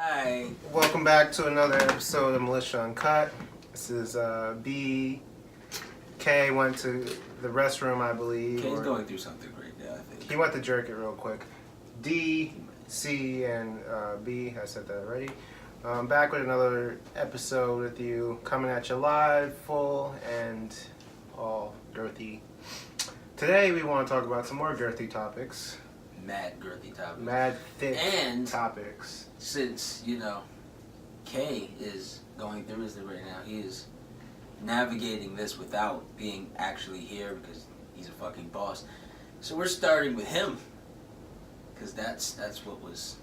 Hi. Welcome back to another episode of Militia Uncut. This is B. K went to the restroom, I believe. K's going through something right now, I think. He went to jerk it real quick. D, C, and B, I said that already. Back with another episode with you, coming at you live, full, and all girthy. Today we want to talk about some more girthy topics. Mad girthy topics. Mad thick and topics. Since, K is going through this right now, he is navigating this without being actually here because he's a fucking boss. So we're starting with him. Because that's what was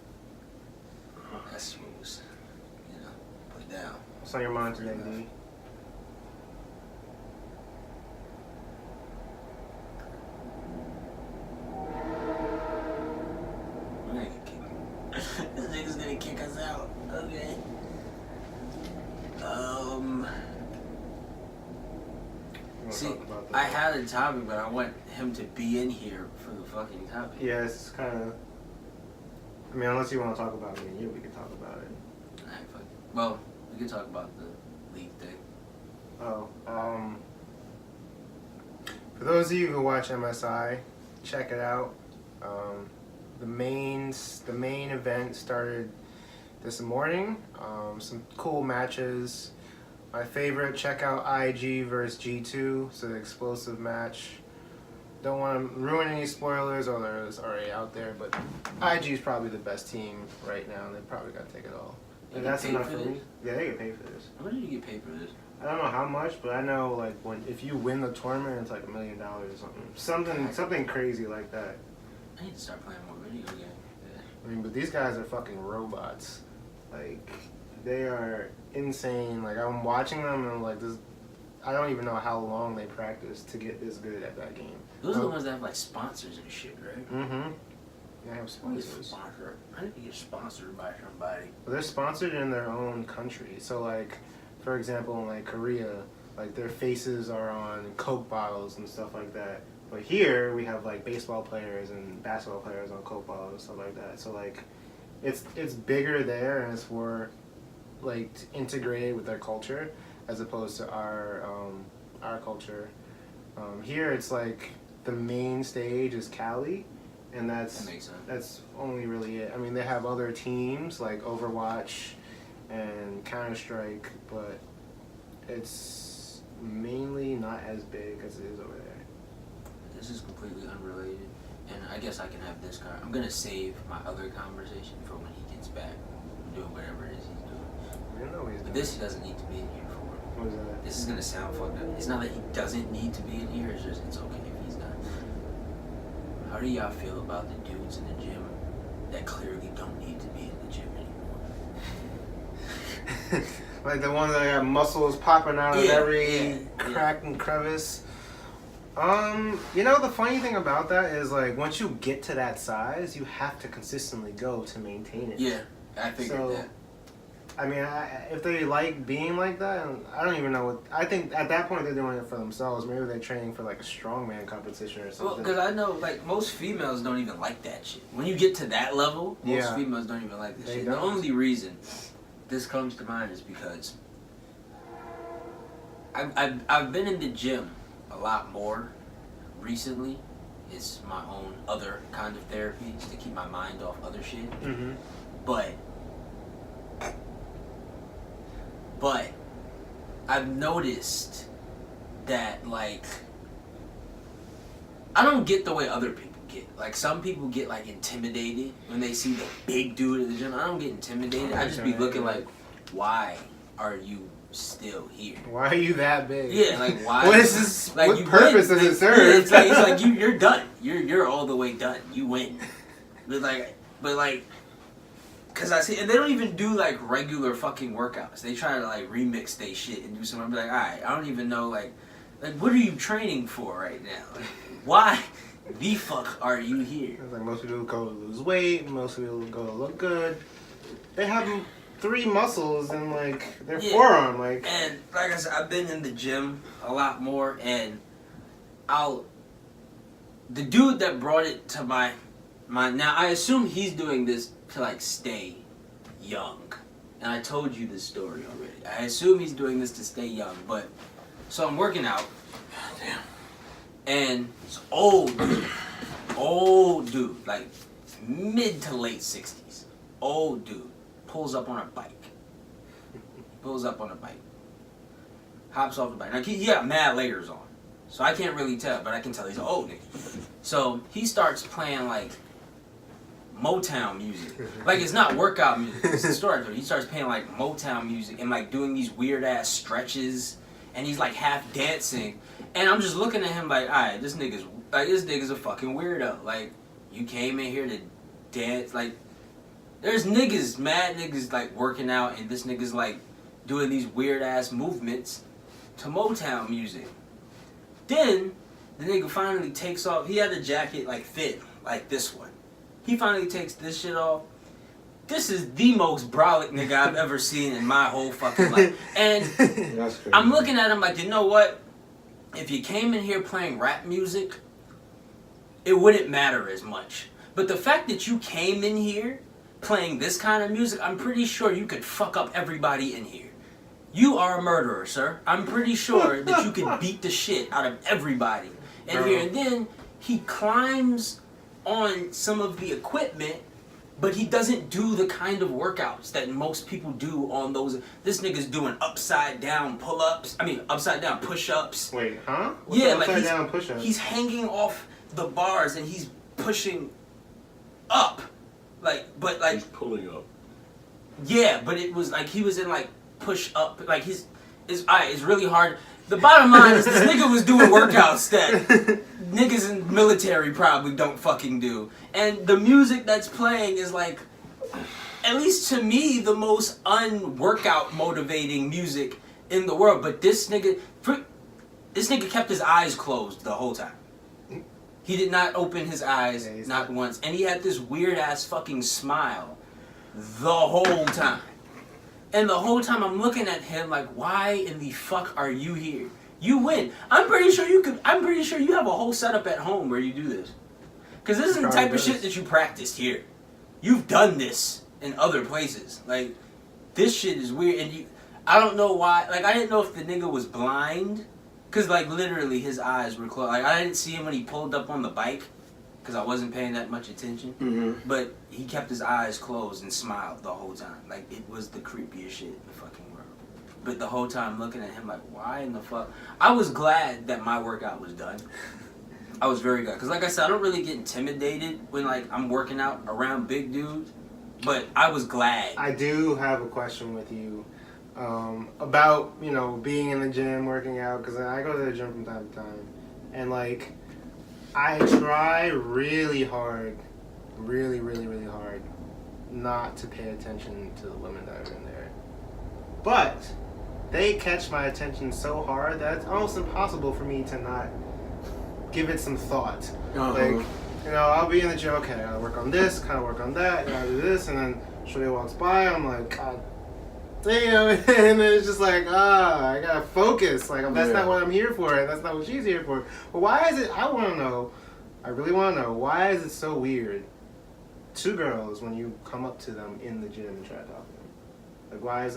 put down. What's on your mind today, D? This nigga's gonna kick us out. Okay. See, I had a topic, but I want him to be in here for the fucking topic. Yeah, it's kind of. I mean, unless you want to talk about me and you, we can talk about it. Alright, fuck. Well, we can talk about the league thing. Oh, for those of you who watch MSI, check it out. The main event started this morning. Some cool matches. My favorite, check out IG versus G2. It's an explosive match. Don't want to ruin any spoilers, or there's already out there, but IG is probably the best team right now, and they probably got to take it all. And that's enough for me. Yeah, they get paid for this. How much did you get paid for this? I don't know how much, but I know like if you win the tournament, it's like $1 million or something. Something crazy like that. I need to start playing more video games. Yeah. I mean, but these guys are fucking robots. Like, they are insane. Like, I'm watching them and I'm like, this. I don't even know how long they practice to get this good at that game. Those are the ones that have like sponsors and shit, right? Mm-hmm. They have sponsors. I need to get sponsored by somebody. Well, they're sponsored in their own country. So, like, for example, in like Korea, like their faces are on Coke bottles and stuff like that. But here we have like baseball players and basketball players on Coke bottles and stuff like that. So like, it's bigger there and it's more like integrated with their culture as opposed to our culture. Here it's like the main stage is Cali, and that makes sense. That's only really it. I mean, they have other teams like Overwatch and Counter-Strike, but it's mainly not as big as it is over there. This is completely unrelated, and I guess I can have this car. I'm gonna save my other conversation for when he gets back, doing whatever it is he's doing. I don't know what he's doing. But this he doesn't need to be in here for. What is that? This is gonna sound fucked up. It's not that he doesn't need to be in here. It's just it's okay if he's not. How do y'all feel about the dudes in the gym that clearly don't need to be in the gym anymore? Like the ones that got muscles popping out of every crack and crevice. The funny thing about that is like once you get to that size, you have to consistently go to maintain it. Yeah, I figured that. I mean, if they like being like that, I don't even know what. I think at that point they're doing it for themselves. Maybe they're training for like a strongman competition or something. Well, because I know like most females don't even like that shit. When you get to that level, most females don't even like this shit. The only reason this comes to mind is because I've been in the gym a lot more recently. It's my own other kind of therapy, just to keep my mind off other shit. Mm-hmm. But I've noticed that like I don't get the way other people get. Like some people get like intimidated when they see the big dude in the gym. I don't get intimidated. I just be looking like, why are you still here? Why are you that big? Yeah, like why? What is this? Like, what purpose does it serve? Yeah, it's like you're done. You're all the way done. You win. But like, cause I see, and they don't even do like regular fucking workouts. They try to like remix they shit and do something. I'm like, all right, I don't even know like what are you training for right now? Like, why the fuck are you here? It's like most people go to lose weight. Most people go to look good. They have 3 muscles in like their forearm, like. And like I said, I've been in the gym a lot more, and the dude that brought it to my now I assume he's doing this to like stay young. And I told you this story already. I assume he's doing this to stay young, but so I'm working out. Damn. And it's old dude, like mid to late 60s. Old dude pulls up on a bike. Hops off the bike. Now he got mad layers on, so I can't really tell, but I can tell he's an old nigga. So he starts playing like Motown music. Like, it's not workout music. It's the story. He starts playing like Motown music and like doing these weird ass stretches, and he's like half dancing. And I'm just looking at him like, alright, this nigga's a fucking weirdo. Like, you came in here to dance. Like, there's niggas, mad niggas like working out, and this nigga's like doing these weird ass movements to Motown music. Then the nigga finally takes off. He had a jacket like fit like this one. He finally takes this shit off. This is the most brolic nigga I've ever seen in my whole fucking life. And That's crazy. I'm looking at him like, you know what? If you came in here playing rap music, it wouldn't matter as much. But the fact that you came in here playing this kind of music, I'm pretty sure you could fuck up everybody in here. You are a murderer, sir. I'm pretty sure that you could beat the shit out of everybody in here. And then he climbs on some of the equipment, but he doesn't do the kind of workouts that most people do on those. This nigga's doing upside down pull-ups. Upside down push-ups. Wait, huh? What's Yeah, upside like down push-ups? he's hanging off the bars and he's pushing up. He's pulling up. Yeah, but it was like he was in like push up, like it's really hard. The bottom line is this nigga was doing workouts that niggas in military probably don't fucking do. And the music that's playing is like, at least to me, the most un-workout motivating music in the world. But this nigga kept his eyes closed the whole time. He did not open his eyes, not once. And he had this weird ass fucking smile the whole time. And the whole time I'm looking at him like, why in the fuck are you here? You win. I'm pretty sure you have a whole setup at home where you do this. Because this isn't the type of shit that you practiced here. You've done this in other places. Like, this shit is weird. And I don't know why. Like, I didn't know if the nigga was blind. Because, like, literally his eyes were closed. Like, I didn't see him when he pulled up on the bike. Because I wasn't paying that much attention. Mm-hmm. But he kept his eyes closed and smiled the whole time. Like, it was the creepiest shit in the fucking world. But the whole time looking at him like, why in the fuck? I was glad that my workout was done. I was very glad. Because like I said, I don't really get intimidated when like I'm working out around big dudes. But I was glad. I do have a question with you about, you know, being in the gym, working out. Because I go to the gym from time to time. And like, I try really hard, really hard, not to pay attention to the women that are in there. But they catch my attention so hard that it's almost impossible for me to not give it some thought. Uh-huh. Like, you know, I'll be in the gym, okay, I gotta work on this, kind of work on that, I gotta do this, and then Shorty walks by, I'm like, God damn, and then it's just like, I gotta focus. Like, that's not what I'm here for, and that's not what she's here for. But why is it, I really wanna know, why is it so weird to girls when you come up to them in the gym and try to talk to them? Like, why is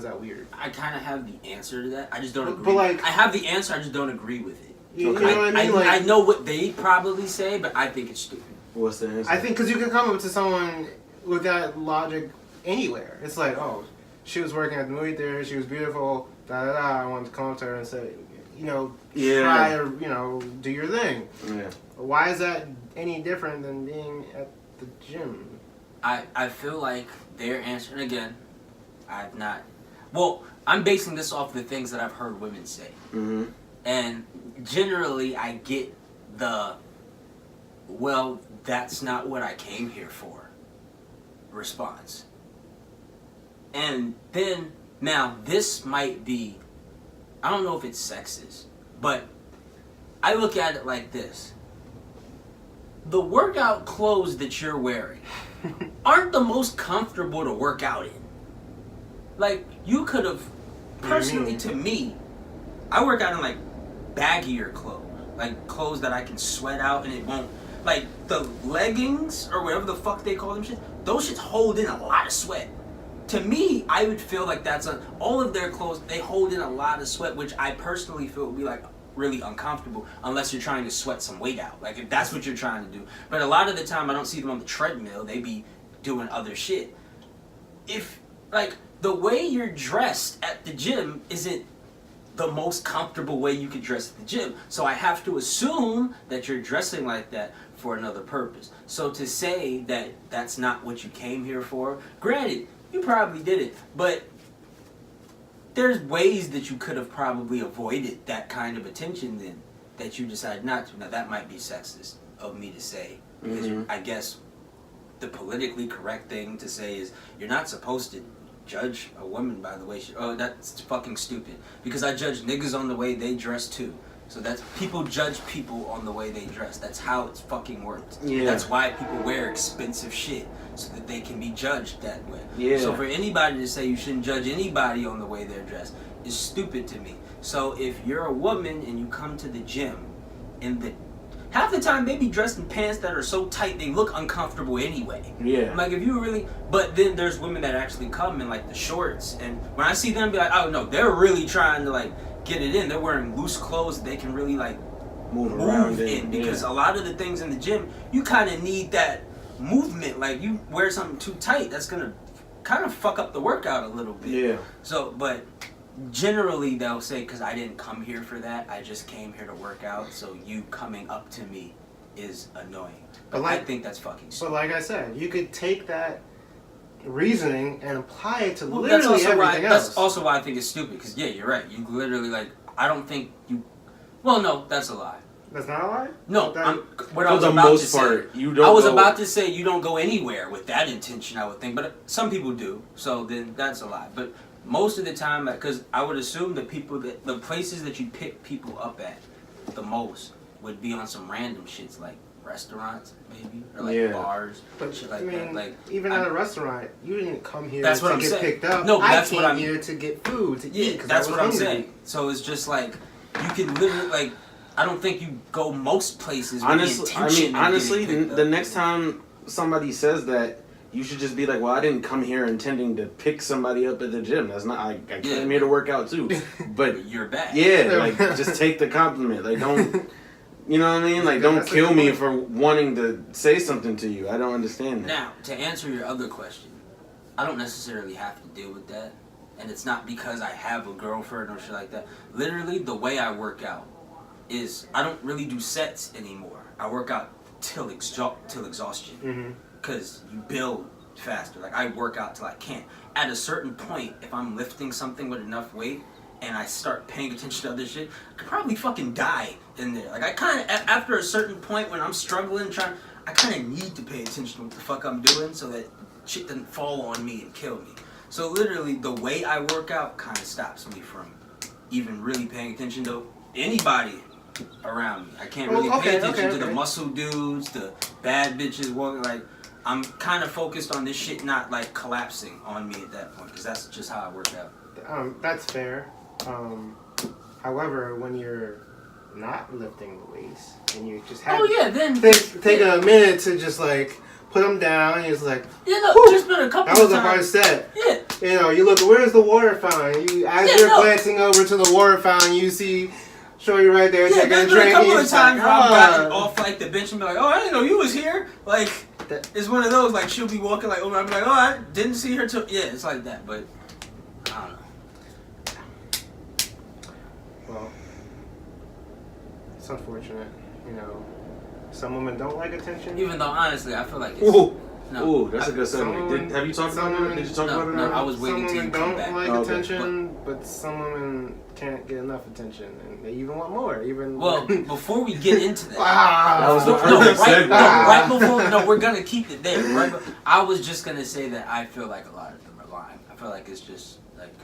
that weird? I kind of have the answer to that. I just don't agree. But like, I have the answer, I just don't agree with it. You know what I mean? I know what they probably say, but I think it's stupid. What's the answer? I think because you can come up to someone with that logic anywhere. It's like, oh, she was working at the movie theater, she was beautiful, I wanted to come up to her and say, you know, try or, you know, do your thing. Yeah. Why is that any different than being at the gym? I feel like their answer, and again, I'm basing this off the things that I've heard women say. Mm-hmm. And generally, I get well, that's not what I came here for response. And then, now, this might be, I don't know if it's sexist, but I look at it like this. The workout clothes that you're wearing aren't the most comfortable to work out in. Like, you could have, personally to me, I work out in like baggier clothes. Like clothes that I can sweat out and it won't, like the leggings or whatever the fuck they call them shit, those shits hold in a lot of sweat. to me, I would feel like that's all of their clothes. They hold in a lot of sweat, which I personally feel would be like really uncomfortable unless you're trying to sweat some weight out. Like if that's what you're trying to do. But a lot of the time, I don't see them on the treadmill. They be doing other shit. If like the way you're dressed at the gym isn't the most comfortable way you could dress at the gym. So I have to assume that you're dressing like that for another purpose. So to say that that's not what you came here for, granted, you probably did it, but there's ways that you could have probably avoided that kind of attention then that you decided not to. Now that might be sexist of me to say, because I guess the politically correct thing to say is you're not supposed to judge a woman by the way she... Oh, that's fucking stupid. Because I judge niggas on the way they dress too. So that's... People judge people on the way they dress. That's how it's fucking works. Yeah. That's why people wear expensive shit. So that they can be judged that way. Yeah. So for anybody to say you shouldn't judge anybody on the way they're dressed is stupid to me. So if you're a woman and you come to the gym and the... Half the time they be dressed in pants that are so tight they look uncomfortable anyway. Yeah. Like if you really, but then there's women that actually come in like the shorts, and when I see them, be like, oh no, they're really trying to like get it in. They're wearing loose clothes that they can really like move in because a lot of the things in the gym you kind of need that movement. Like you wear something too tight, that's gonna kind of fuck up the workout a little bit. Yeah. So, but. Generally, they'll say, because I didn't come here for that, I just came here to work out, so you coming up to me is annoying. But like, I think that's fucking stupid. But like I said, you could take that reasoning and apply it to literally everything else. That's also why I think it's stupid, because yeah, you're right. You literally, like, I don't think you... Well, no, that's a lie. That's not a lie? No, what I was about to say, about to say you don't go anywhere with that intention, I would think, but some people do, so then that's a lie. But most of the time, because I would assume the places that you pick people up at the most would be on some random shits like restaurants, maybe, or like bars, but shit like I mean, that. Like even at a restaurant, you didn't come here to get picked up. No, that's what I'm here to get food to eat. That's what I'm saying. So it's just like you can literally like. I don't think you go most places. Honestly, the next time somebody says that, you should just be like, well, I didn't come here intending to pick somebody up at the gym. That's not. I came here to work out too. But you're back. Yeah, like just take the compliment. Like don't, you know what I mean? Like don't kill me for wanting to say something to you. I don't understand that. Now, to answer your other question, I don't necessarily have to deal with that, and it's not because I have a girlfriend or shit like that. Literally, the way I work out is I don't really do sets anymore. I work out till exhaustion. Because you build faster. Like, I work out till I can't. At a certain point, if I'm lifting something with enough weight and I start paying attention to other shit, I could probably fucking die in there. Like, I kind of, after a certain point when I'm struggling, I kind of need to pay attention to what the fuck I'm doing so that shit doesn't fall on me and kill me. So, literally, the way I work out kind of stops me from even really paying attention to anybody around me. I can't really pay attention to the muscle dudes, the bad bitches walking, like... I'm kind of focused on this shit not like collapsing on me at that point because that's just how I work out. That's fair. However, when you're not lifting the weights and you just have then take a minute to just like put them down and it's like just been a couple. That was a hard set. Yeah. You know, you look. Where's the water fountain? You're glancing over to the water fountain, you see. Shorty right there taking a drink. There's been a couple of times where I've gotten off like the bench and be like, oh, I didn't know you was here. Like. It's one of those, like, she'll be walking, like, over, I'll be like, oh, I didn't see her till... Yeah, it's like that, but... I don't know. Well, it's unfortunate, you know. Some women don't like attention. Even though, honestly, I feel like it's... Ooh, that's a good segue. Have you talked about it? Did you talk about it? No, I was waiting till you come back. Some women don't like attention, but some women can't get enough attention, and they even want more. Well, before we get into that, that was the perfect segue. Right before, we're gonna keep it there. Right, I was just gonna say that I feel like a lot of them are lying. I feel like it's just like,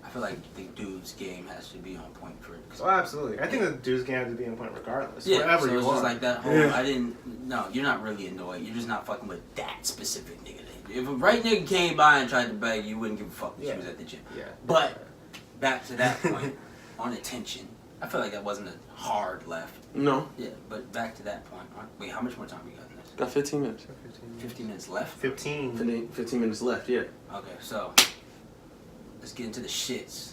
I feel like the dude's game has to be on point for it. Oh, absolutely. I think the dude's game has to be on point regardless. Yeah, wherever so you it's are. just like that whole, no, you're not really annoyed. You're just not fucking with that specific nigga. If a right nigga came by and tried to beg you, wouldn't give a fuck if she was at the gym. Yeah. But, back to that point, on attention, I feel like that wasn't a hard left. No. Yeah, but back to that point. Wait, how much more time we got in this? Got 15 minutes. 15 minutes left? 15. 15 minutes left, yeah. Okay, so let's get into the shits.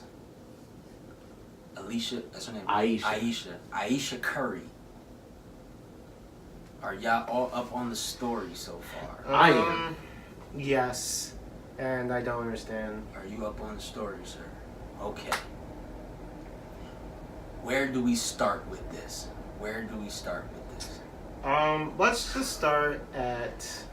Alicia, that's her name? Ayesha Curry. Are y'all all up on the story so far? I am. Yes. And I don't understand. Are you up on the story, sir? Okay. Where do we start with this? Let's just start at...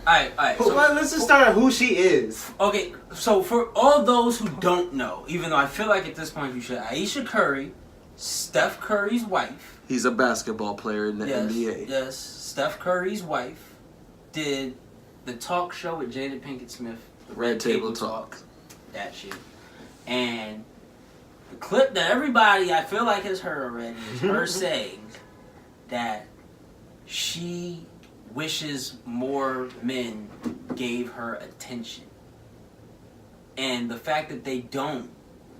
Alright. So, let's just start at who she is. Okay, so for all those who don't know, even though I feel like at this point you should, Ayesha Curry, Steph Curry's wife. He's a basketball player in the NBA. Yes, Steph Curry's wife did the talk show with Jada Pinkett Smith. The Red Table Talk. That shit. And the clip that everybody I feel like has heard already is her saying that she wishes more men gave her attention. And the fact that they don't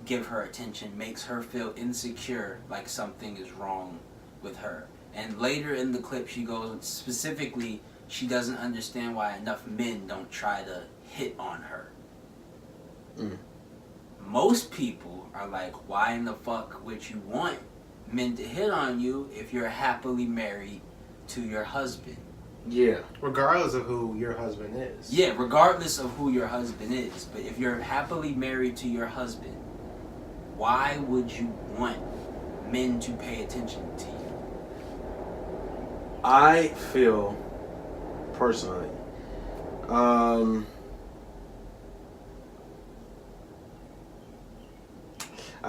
give her attention makes her feel insecure, like something is wrong with her. And later in the clip she goes, specifically, she doesn't understand why enough men don't try to hit on her. Most people are like, why in the fuck would you want men to hit on you if you're happily married to your husband? Yeah. Regardless of who your husband is. Yeah, regardless of who your husband is. But if you're happily married to your husband, why would you want men to pay attention to you? I feel, personally, I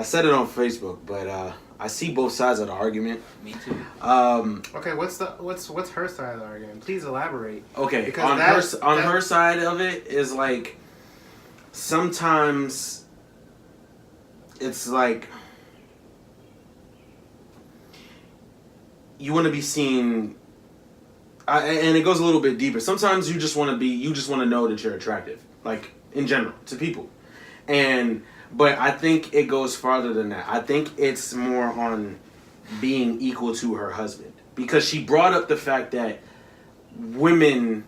said it on Facebook, but I see both sides of the argument. Me too. Okay, what's her side of the argument? Please elaborate. Okay, because her side of it is like sometimes it's like you want to be seen, and it goes a little bit deeper. Sometimes you just want to know that you're attractive, like in general to people, but I think it goes farther than that. I think it's more on being equal to her husband, because she brought up the fact that women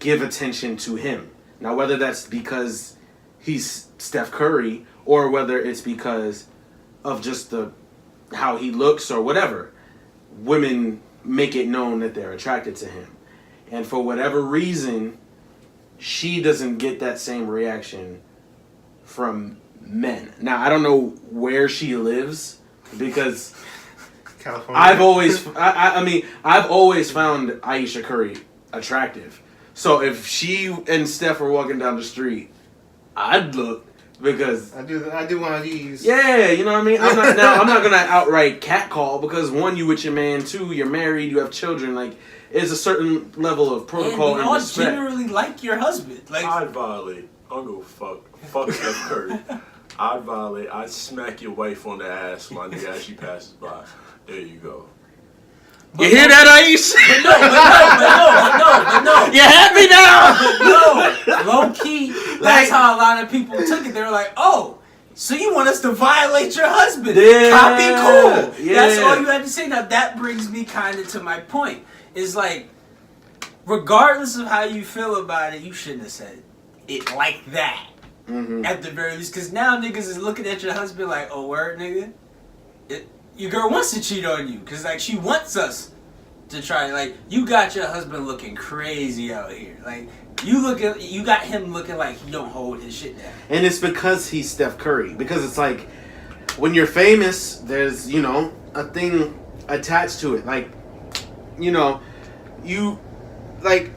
give attention to him. Now, whether that's because he's Steph Curry or whether it's because of just how he looks or whatever, women make it known that they're attracted to him. And for whatever reason, she doesn't get that same reaction from men. Now, I don't know where she lives, because California. I've always found Ayesha Curry attractive. So if she and Steph were walking down the street, I'd look, because I do one of these. Yeah, you know what I mean? I'm not gonna outright catcall, because one, you with your man, two, you're married, you have children, like there's a certain level of protocol and respect. And we all generally like your husband. Like, I'd violate. I'll go fuck Steph Curry. I'd violate. I'd smack your wife on the ass, my nigga, as she passes by. There you go. You hear that, Ayesha? But no. You happy now? No, low key, that's how a lot of people took it. They were like, oh, so you want us to violate your husband? Yeah. Copy, cool. Yeah. That's all you had to say. Now, that brings me kind of to my point. It's like, regardless of how you feel about it, you shouldn't have said it like that. Mm-hmm. At the very least. Because now niggas is looking at your husband like, oh, word, nigga? Your girl wants to cheat on you, because like she wants us to try. Like, you got your husband looking crazy out here. Like, you got him looking like he don't hold his shit down. And it's because he's Steph Curry. Because it's like, when you're famous, there's, a thing attached to it. Like, you, like,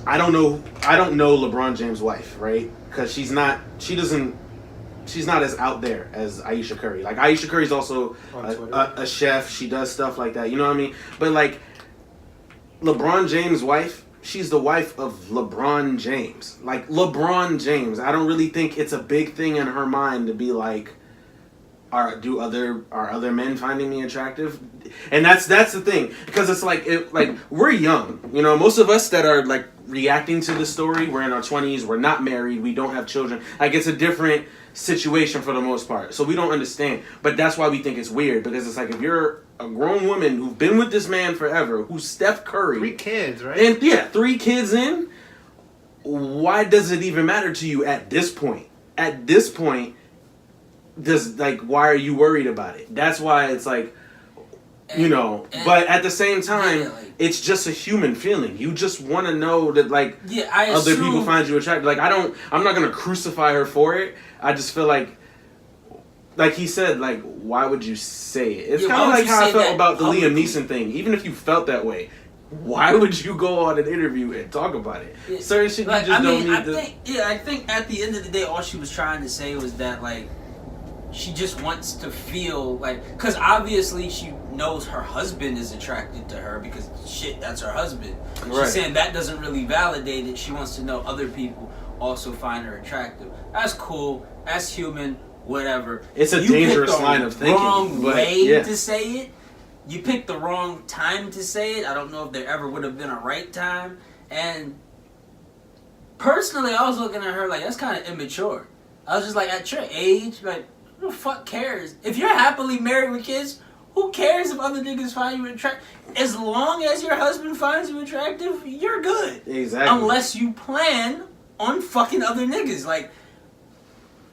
I don't know LeBron James' wife, right? Because she's not as out there as Ayesha Curry. Like, Ayesha Curry's also a chef. She does stuff like that. You know what I mean? But, like, LeBron James' wife, she's the wife of LeBron James. Like, LeBron James. I don't really think it's a big thing in her mind to be like, are other men finding me attractive? And that's the thing. Because it's like, we're young. Most of us that are, like, reacting to the story, we're in our 20s, we're not married, we don't have children. Like, it's a different situation for the most part, so we don't understand. But that's why we think it's weird, because it's like, if you're a grown woman who's been with this man forever, who's Steph Curry. 3 kids, right? And yeah, 3 kids in. Why does it even matter to you at this point? At this point, why are you worried about it? That's why it's like, but at the same time, it's just a human feeling. You just want to know that, other people find you attractive. I'm not going to crucify her for it. I just feel like he said, why would you say it? It's kind of like how I felt about the Liam Neeson thing. Even if you felt that way, why would you go on an interview and talk about it? Certain shit you just don't need to... I think at the end of the day, all she was trying to say was that, she just wants to feel because obviously she knows her husband is attracted to her because that's her husband. She's saying that doesn't really validate it. She wants to know other people also find her attractive. That's cool. That's human. Whatever. It's a dangerous line of thinking. Wrong way to say it. You picked the wrong time to say it. I don't know if there ever would have been a right time. And personally, I was looking at her that's kind of immature. I was just at your age, who the fuck cares? If you're happily married with kids, who cares if other niggas find you attractive? As long as your husband finds you attractive, you're good. Exactly. Unless you plan on fucking other niggas.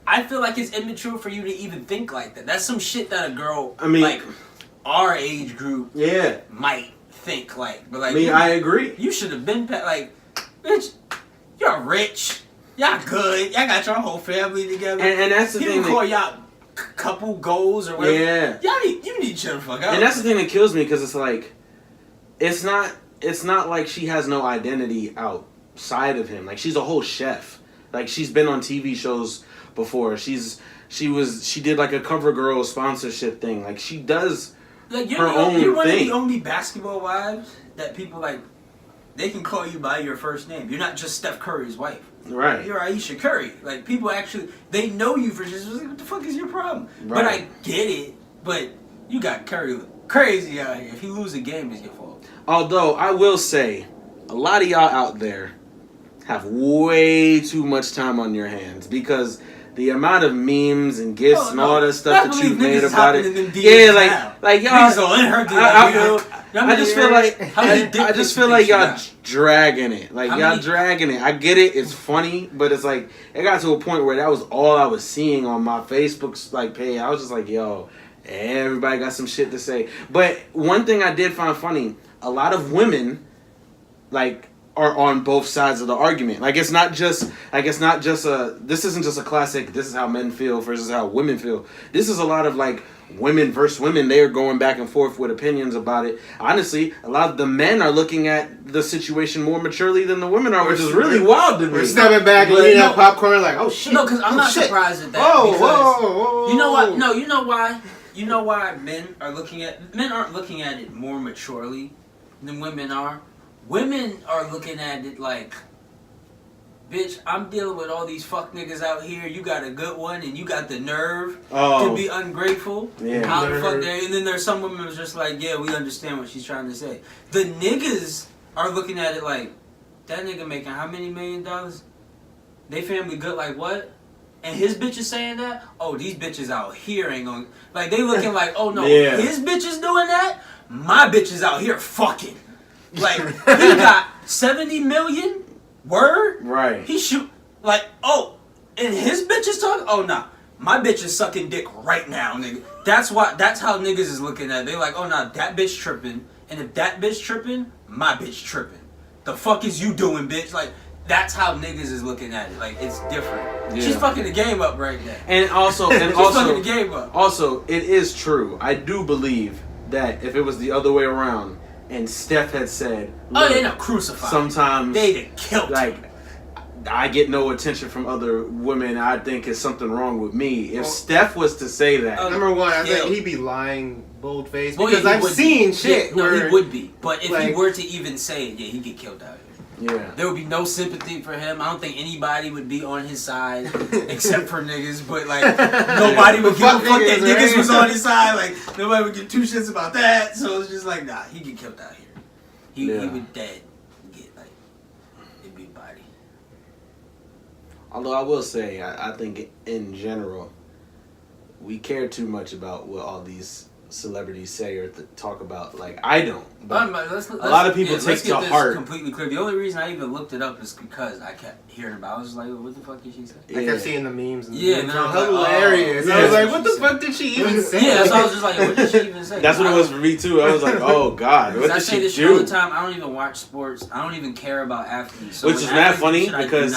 I feel like it's immature for you to even think like that. That's some shit that a girl, our age group, might think But I agree. You should have been bitch, you're rich. Y'all good. Y'all got your whole family together. And that's the thing. People call y'all couple goals or whatever. Yeah. You need to chill the fuck out. And that's the thing that kills me because it's not like she has no identity outside of him. She's a whole chef. She's been on TV shows before. She did a CoverGirl sponsorship thing. She does her own thing. You're one of the only basketball wives that people they can call you by your first name. You're not just Steph Curry's wife. Right. You're Ayesha Curry. People actually, they know you for just what the fuck is your problem? Right. But I get it. But you got Curry crazy out here. If he lose a game, it's your fault. Although I will say, a lot of y'all out there have way too much time on your hands because the amount of memes and gifs and all that stuff that you've made about it. Y'all. I just feel like y'all dragging it. Y'all dragging it. I get it. It's funny, but it's it got to a point where that was all I was seeing on my Facebook's page. I was just yo, everybody got some shit to say. But one thing I did find funny, a lot of women are on both sides of the argument. It's not just this isn't just a classic, this is how men feel versus how women feel. This is a lot of women versus women. They are going back and forth with opinions about it. Honestly, a lot of the men are looking at the situation more maturely than the women are, which is really wild to me. We're stepping back and eating that popcorn oh shit. No, because I'm not surprised at that. Whoa. You know what? No, you know why? You know why men aren't looking at it more maturely than women are? Women are looking at it bitch, I'm dealing with all these fuck niggas out here. You got a good one, and you got the nerve to be ungrateful. Yeah. How the fuck there? And then there's some women who's just yeah, we understand what she's trying to say. The niggas are looking at it that nigga making how many $1 million? They family good what? And his bitch is saying that? Oh, these bitches out here ain't gonna... they looking oh no, his bitch is doing that? My bitch is out here fucking. He got 70 million? Word? Right. He shoot and his bitch is talking? Oh nah. My bitch is sucking dick right now, nigga. That's how niggas is looking at it. They oh nah, that bitch tripping. And if that bitch tripping, my bitch tripping. The fuck is you doing, bitch? That's how niggas is looking at it. It's different. Yeah. She's fucking the game up right now. And also fucking the game up. Also, it is true. I do believe that if it was the other way around and Steph had said, they don't crucify. Sometimes they'd have killed him. I get no attention from other women. I think it's something wrong with me. If Steph was to say that, number one, I think he'd be lying bold faced because I've seen shit. No, he would be. But if he were to even say it, he'd get killed out here. Yeah. There would be no sympathy for him. I don't think anybody would be on his side except for niggas. But nobody would give a fuck that niggas was on his side. Nobody would give two shits about that. So it's just nah, he'd get killed out here. He would dead. It'd be body. Although I will say, I think in general, we care too much about what all these celebrities say or talk about. Like, I don't. But let's, a lot of people take to heart. Completely clear. The only reason I even looked it up is because I kept hearing about it. I was like, what the fuck did she say? I kept seeing the memes. And yeah, the memes and I was hilarious. Like, I was like, what the fuck did she even say? Yeah, so I was just like, what did she even say? That's what it was for me too. I was like, oh God, what did she do? I say this shit all the time. I don't even watch sports. I don't even care about athletes. So which is mad funny shit, because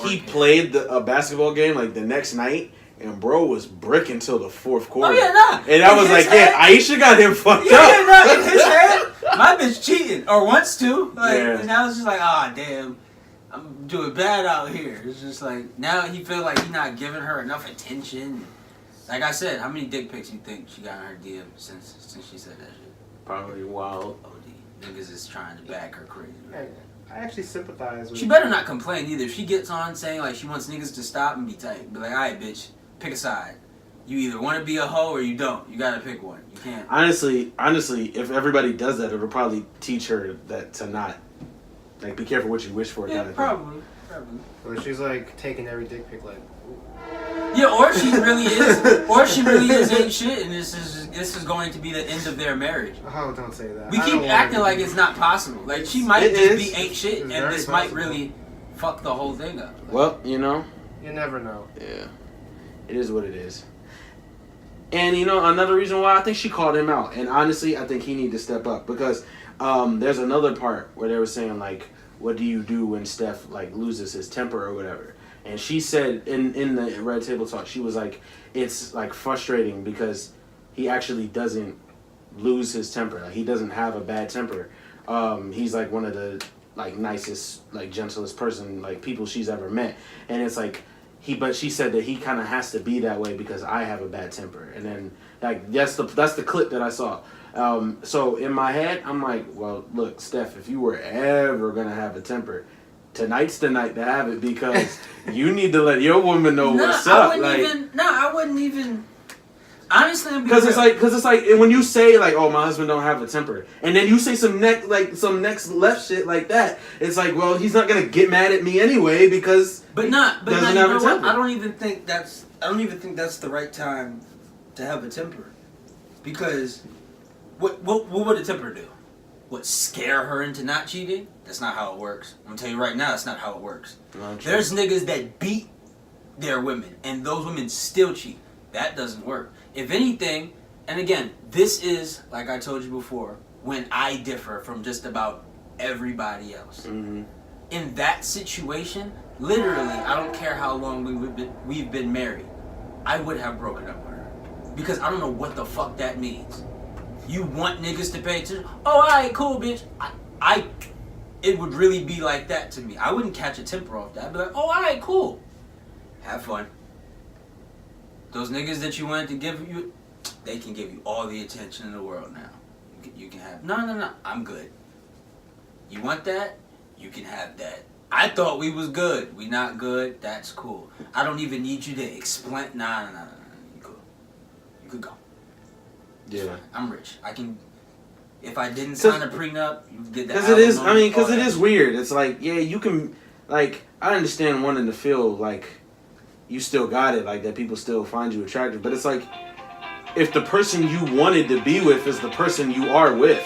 he played a basketball game like the next night. And bro was bricking till the fourth quarter. Oh yeah, nah. And I was like, yeah, Ayesha got him fucked up. Yeah, nah, in his head, my bitch cheating or wants to. Like, yeah. And I was just like, ah, damn, I'm doing bad out here. It's just like now he feel like he not giving her enough attention. Like I said, how many dick pics you think she got in her DM since she said that shit? Probably wild. OD. Niggas is trying to back her crazy. I actually sympathize with. She better not complain either. If she gets on saying like she wants niggas to stop and be tight, be like, all right, bitch. Pick a side. You either want to be a hoe or you don't. You gotta pick one. You can't. Honestly, if everybody does that, it'll probably teach her that to not, like, be careful what you wish for. Yeah, kind of probably. Or she's like taking every dick pic like. Yeah, or she really is ain't shit, and this is going to be the end of their marriage. Oh, don't say that. We keep acting like it's not possible. Like she might just be ain't shit, and this possible. might really fuck the whole thing up. Like, well, you know. You never know. Yeah. It is what it is. And, you know, another reason why I think she called him out. And honestly, I think he need to step up. Because there's another part where they were saying, like, what do you do when Steph, like, loses his temper or whatever? And she said in the Red Table Talk, she was like, it's, like, frustrating because he actually doesn't lose his temper. Like, he doesn't have a bad temper. He's, like, one of the, like, nicest, like, gentlest person, like, people she's ever met. And it's, like... But she said that he kind of has to be that way because I have a bad temper, and then like that's the clip that I saw. So in my head, I'm like, well, look, Steph, if you were ever gonna have a temper, tonight's the night to have it because you need to let your woman know what's up. I wouldn't even. Honestly, because it's like when you say like, oh, my husband don't have a temper, and then you say some next left shit like that, it's like, well, he's not gonna get mad at me anyway because you know what? I don't even think that's the right time to have a temper, because what would a temper do? What, scare her into not cheating? That's not how it works. I'm gonna tell you right now, that's not how it works. There's niggas that beat their women, and those women still cheat. That doesn't work. If anything, and again, this is, like I told you before, when I differ from just about everybody else. Mm-hmm. In that situation, literally, I don't care how long we've been married, I would have broken up with her. Because I don't know what the fuck that means. You want niggas to pay attention? Oh, alright, cool, bitch. It would really be like that to me. I wouldn't catch a temper off that. I'd be like, oh, alright, cool. Have fun. Those niggas that you wanted to give you, they can give you all the attention in the world now. You can have, no, I'm good. You want that? You can have that. I thought we was good. We not good. That's cool. I don't even need you to explain. Nah. You cool. You could go. Yeah. I'm rich. I can. If I didn't sign a prenup, you get that. Because it is. I mean, because it is weird. It's like, yeah, you can. Like, I understand wanting to feel like you still got it, like that people still find you attractive. But it's like, if the person you wanted to be with is the person you are with,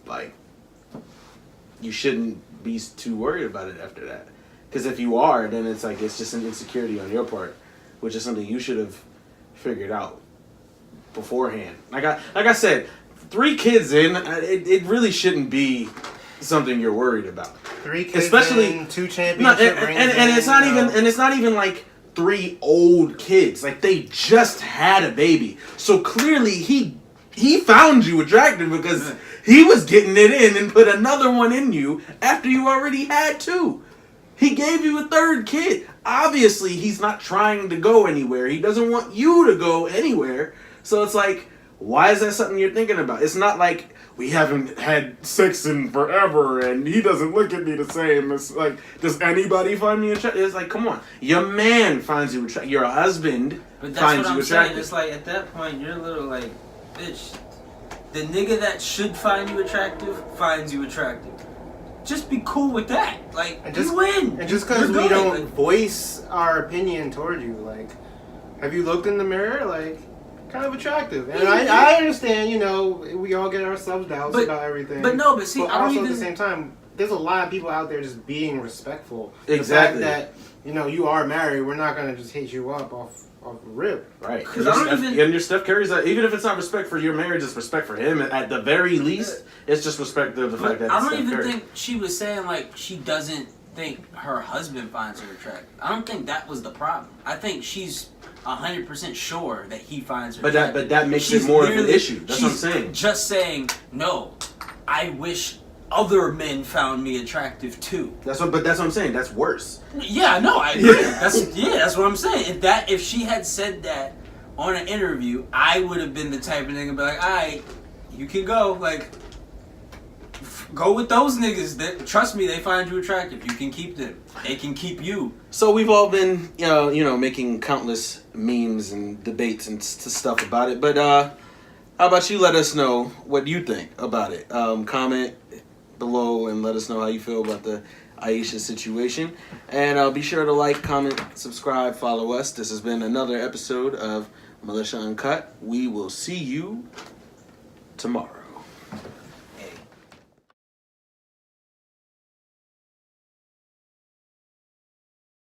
like, you shouldn't be too worried about it after that. Because if you are, then it's like it's just an insecurity on your part, which is something you should have figured out beforehand. Like I said, 3 kids in, it really shouldn't be something you're worried about. 3 kids especially in, 2 championship rings and it's not even like 3 old kids. Like, they just had a baby, so clearly he found you attractive because he was getting it in and put another one in you after you already had 2. He gave you a 3rd kid. Obviously, he's not trying to go anywhere. He doesn't want you to go anywhere. So it's like, why is that something you're thinking about? It's not like we haven't had sex in forever and he doesn't look at me the same. It's like, does anybody find me attractive? It's like, come on. Your man finds you attractive. Your husband finds you attractive. Saying. It's like, at that point, you're a little like, bitch, the nigga that should find you attractive finds you attractive. Just be cool with that. Like, you win. And just because we don't voice our opinion toward you, like, have you looked in the mirror? Like, kind of attractive. And I understand, you know, we all get our self-doubts about everything. But no, but see, I don't also even... at the same time, there's a lot of people out there just being respectful. Exactly. The fact that, you know, you are married, we're not going to just hit you up off the rip. Right. Because I don't even... And your Steph Curry's, even if it's not respect for your marriage, it's respect for him. At the very least, it's just respect of the fact that I it's don't Steph even Curry. think she was saying, like, she doesn't think her husband finds her attractive. I don't think that was the problem. I think she's 100% sure that he finds her attractive. But that makes She's it more of an literally- issue. That's what I'm she's saying. Just saying, no, I wish other men found me attractive too. But that's what I'm saying. That's worse. Yeah, no, I agree. That's what I'm saying. If she had said that on an interview, I would have been the type of nigga be like, alright, you can go. Like, go with those niggas. That trust me, they find you attractive. You can keep them. They can keep you. So we've all been, you know, making countless memes and debates and stuff about it. But how about you let us know what you think about it? Comment below and let us know how you feel about the Ayesha situation. And be sure to like, comment, subscribe, follow us. This has been another episode of Militia Uncut. We will see you tomorrow.